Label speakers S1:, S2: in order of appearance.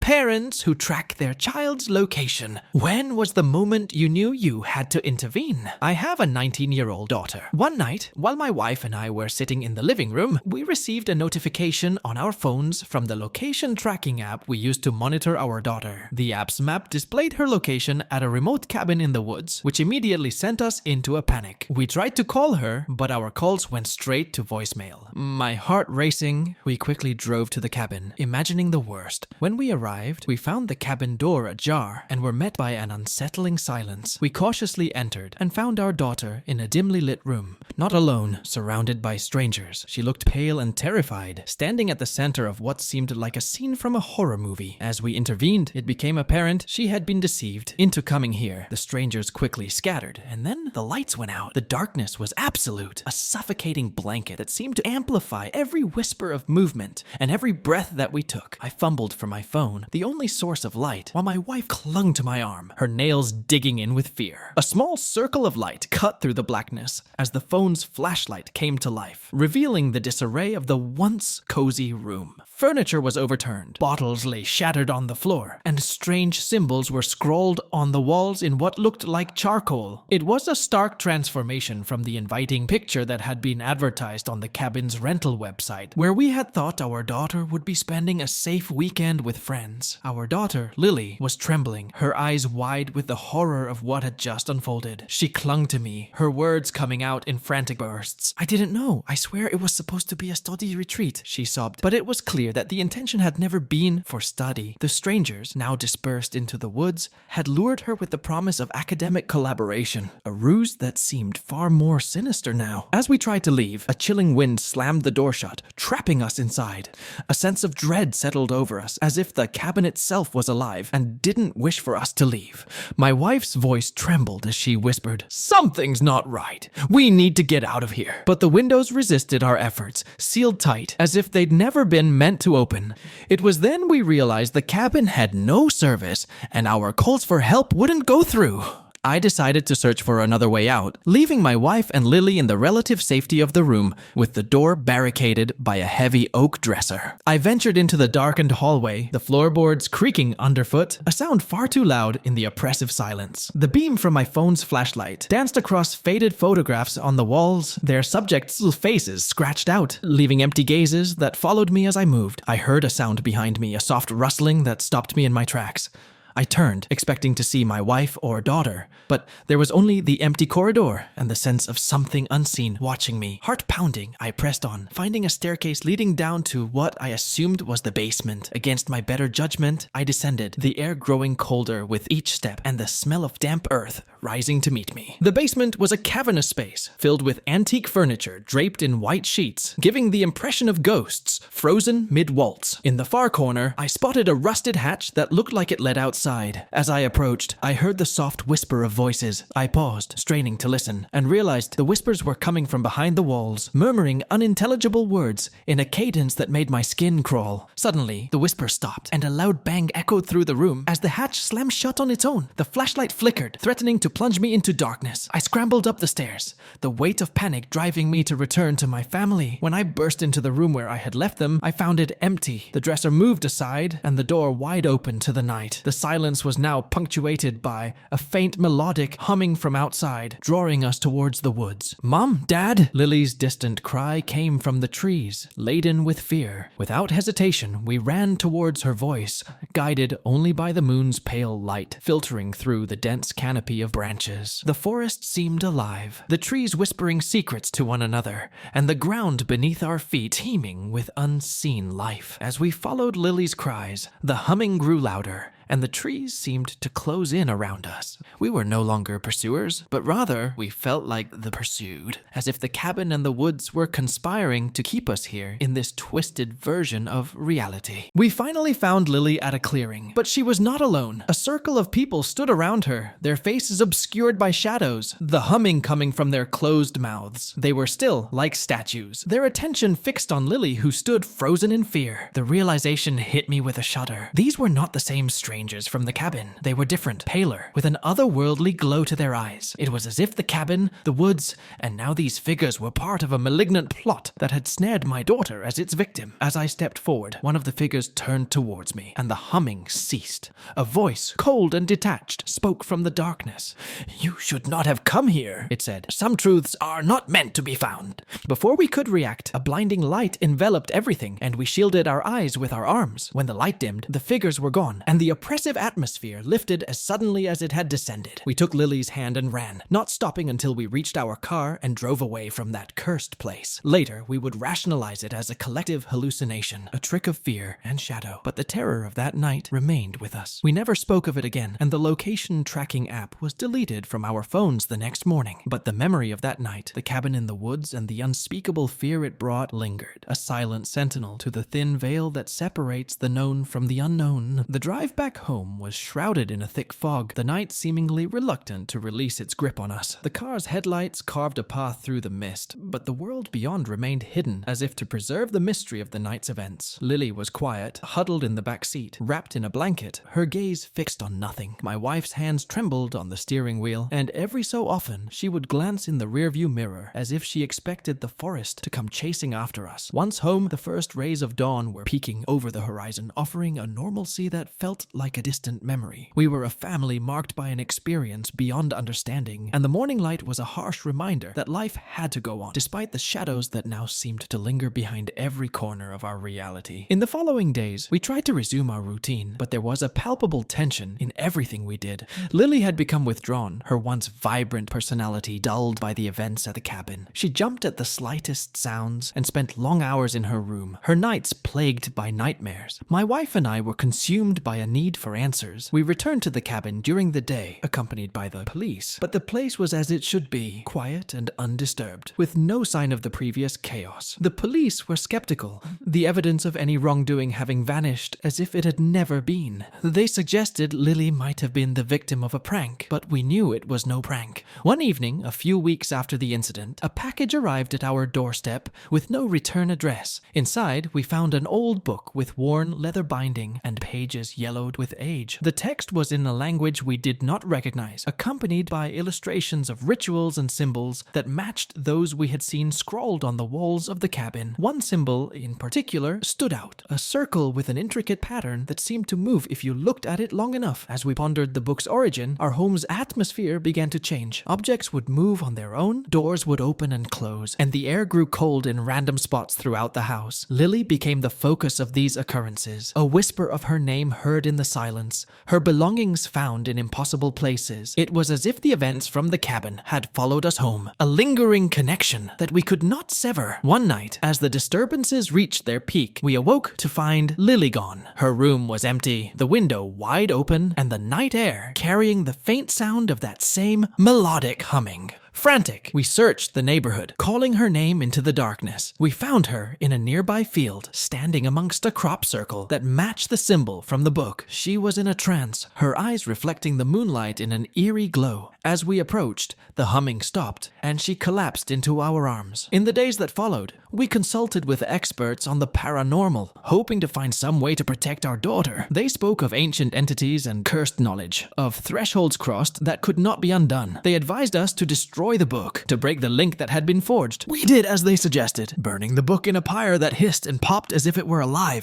S1: Parents who track their child's location. When was the moment you knew you had to intervene? I have a 19-year-old daughter. One night, while my wife and I were sitting in the living room, we received a notification on our phones from the location tracking app we use to monitor our daughter. The app's map displayed her location at a remote cabin in the woods, which immediately sent us into a panic. We tried to call her, but our calls went straight to voicemail. My heart racing, we quickly drove to the cabin, imagining the worst. When we arrived, we found the cabin door ajar and were met by an unsettling silence. We cautiously entered and found our daughter in a dimly lit room. Not alone, surrounded by strangers. She looked pale and terrified, standing at the center of what seemed like a scene from a horror movie. As we intervened, it became apparent she had been deceived into coming here. The strangers quickly scattered, and then the lights went out. The darkness was absolute, a suffocating blanket that seemed to amplify every whisper of movement and every breath that we took. I fumbled for my phone, the only source of light, while my wife clung to my arm, her nails digging in with fear. A small circle of light cut through the blackness as the phone's flashlight came to life, revealing the disarray of the once cozy room. Furniture was overturned, bottles lay shattered on the floor, and strange symbols were scrawled on the walls in what looked like charcoal. It was a stark transformation from the inviting picture that had been advertised on the cabin's rental website, where we had thought our daughter would be spending a safe weekend with friends. Our daughter, Lily, was trembling, her eyes wide with the horror of what had just unfolded. She clung to me, her words coming out in frantic bursts. "I didn't know. I swear it was supposed to be a study retreat," she sobbed. But it was clear that the intention had never been for study. The strangers, now dispersed into the woods, had lured her with the promise of academic collaboration, a ruse that seemed far more sinister now. As we tried to leave, a chilling wind slammed the door shut, trapping us inside. A sense of dread settled over us, as if the cabin itself was alive and didn't wish for us to leave. My wife's voice trembled as she whispered, "Something's not right. We need to get out of here." But the windows resisted our efforts, sealed tight, as if they'd never been meant to open. It was then we realized the cabin had no service, and our calls for help wouldn't go through. I decided to search for another way out, leaving my wife and Lily in the relative safety of the room, with the door barricaded by a heavy oak dresser. I ventured into the darkened hallway, the floorboards creaking underfoot, a sound far too loud in the oppressive silence. The beam from my phone's flashlight danced across faded photographs on the walls, their subjects' faces scratched out, leaving empty gazes that followed me as I moved. I heard a sound behind me, a soft rustling that stopped me in my tracks. I turned, expecting to see my wife or daughter, but there was only the empty corridor and the sense of something unseen watching me. Heart pounding, I pressed on, finding a staircase leading down to what I assumed was the basement. Against my better judgment, I descended, the air growing colder with each step and the smell of damp earth rising to meet me. The basement was a cavernous space, filled with antique furniture draped in white sheets, giving the impression of ghosts, frozen mid-waltz. In the far corner, I spotted a rusted hatch that looked like it led outside. As I approached, I heard the soft whisper of voices. I paused, straining to listen, and realized the whispers were coming from behind the walls, murmuring unintelligible words in a cadence that made my skin crawl. Suddenly, the whisper stopped, and a loud bang echoed through the room as the hatch slammed shut on its own. The flashlight flickered, threatening to plunge me into darkness. I scrambled up the stairs, the weight of panic driving me to return to my family. When I burst into the room where I had left them, I found it empty. The dresser moved aside, and the door wide open to the night. The silence was now punctuated by a faint melodic humming from outside, drawing us towards the woods. "Mom? Dad?" Lily's distant cry came from the trees, laden with fear. Without hesitation, we ran towards her voice, guided only by the moon's pale light filtering through the dense canopy of branches. The forest seemed alive, the trees whispering secrets to one another, and the ground beneath our feet teeming with unseen life. As we followed Lily's cries, the humming grew louder, and the trees seemed to close in around us. We were no longer pursuers, but rather we felt like the pursued, as if the cabin and the woods were conspiring to keep us here in this twisted version of reality. We finally found Lily at a clearing, but she was not alone. A circle of people stood around her, their faces obscured by shadows, the humming coming from their closed mouths. They were still like statues, their attention fixed on Lily, who stood frozen in fear. The realization hit me with a shudder. These were not the same strangers strangers from the cabin. They were different, paler, with an otherworldly glow to their eyes. It was as if the cabin, the woods, and now these figures were part of a malignant plot that had snared my daughter as its victim. As I stepped forward, one of the figures turned towards me, and the humming ceased. A voice, cold and detached, spoke from the darkness. "You should not have come here," it said. "Some truths are not meant to be found." Before we could react, a blinding light enveloped everything, and we shielded our eyes with our arms. When the light dimmed, the figures were gone, and the oppressive atmosphere lifted as suddenly as it had descended. We took Lily's hand and ran, not stopping until we reached our car and drove away from that cursed place. Later, we would rationalize it as a collective hallucination, a trick of fear and shadow. But the terror of that night remained with us. We never spoke of it again, and the location tracking app was deleted from our phones the next morning. But the memory of that night, the cabin in the woods, and the unspeakable fear it brought lingered, a silent sentinel to the thin veil that separates the known from the unknown. The drive back home was shrouded in a thick fog, the night seemingly reluctant to release its grip on us. The car's headlights carved a path through the mist, but the world beyond remained hidden, as if to preserve the mystery of the night's events. Lily was quiet, huddled in the back seat, wrapped in a blanket, her gaze fixed on nothing. My wife's hands trembled on the steering wheel, and every so often she would glance in the rearview mirror as if she expected the forest to come chasing after us. Once home, the first rays of dawn were peeking over the horizon, offering a normalcy that felt like a distant memory. We were a family marked by an experience beyond understanding, and the morning light was a harsh reminder that life had to go on, despite the shadows that now seemed to linger behind every corner of our reality. In the following days, we tried to resume our routine, but there was a palpable tension in everything we did. Lily had become withdrawn, her once vibrant personality dulled by the events at the cabin. She jumped at the slightest sounds and spent long hours in her room, her nights plagued by nightmares. My wife and I were consumed by a need for answers. We returned to the cabin during the day, accompanied by the police, but the place was as it should be, quiet and undisturbed, with no sign of the previous chaos. The police were skeptical, the evidence of any wrongdoing having vanished as if it had never been. They suggested Lily might have been the victim of a prank, but we knew it was no prank. One evening, a few weeks after the incident, a package arrived at our doorstep with no return address. Inside, we found an old book with worn leather binding and pages yellowed with age. The text was in a language we did not recognize, accompanied by illustrations of rituals and symbols that matched those we had seen scrawled on the walls of the cabin. One symbol, in particular, stood out, a circle with an intricate pattern that seemed to move if you looked at it long enough. As we pondered the book's origin, our home's atmosphere began to change. Objects would move on their own, doors would open and close, and the air grew cold in random spots throughout the house. Lily became the focus of these occurrences, a whisper of her name heard in the silence, her belongings found in impossible places. It was as if the events from the cabin had followed us home, a lingering connection that we could not sever. One night, as the disturbances reached their peak, we awoke to find Lily gone. Her room was empty, the window wide open, and the night air carrying the faint sound of that same melodic humming. Frantic, we searched the neighborhood, calling her name into the darkness. We found her in a nearby field, standing amongst a crop circle that matched the symbol from the book. She was in a trance, her eyes reflecting the moonlight in an eerie glow. As we approached, the humming stopped, and she collapsed into our arms. In the days that followed, we consulted with experts on the paranormal, hoping to find some way to protect our daughter. They spoke of ancient entities and cursed knowledge, of thresholds crossed that could not be undone. They advised us to destroy the book, to break the link that had been forged. We did as they suggested, burning the book in a pyre that hissed and popped as if it were alive.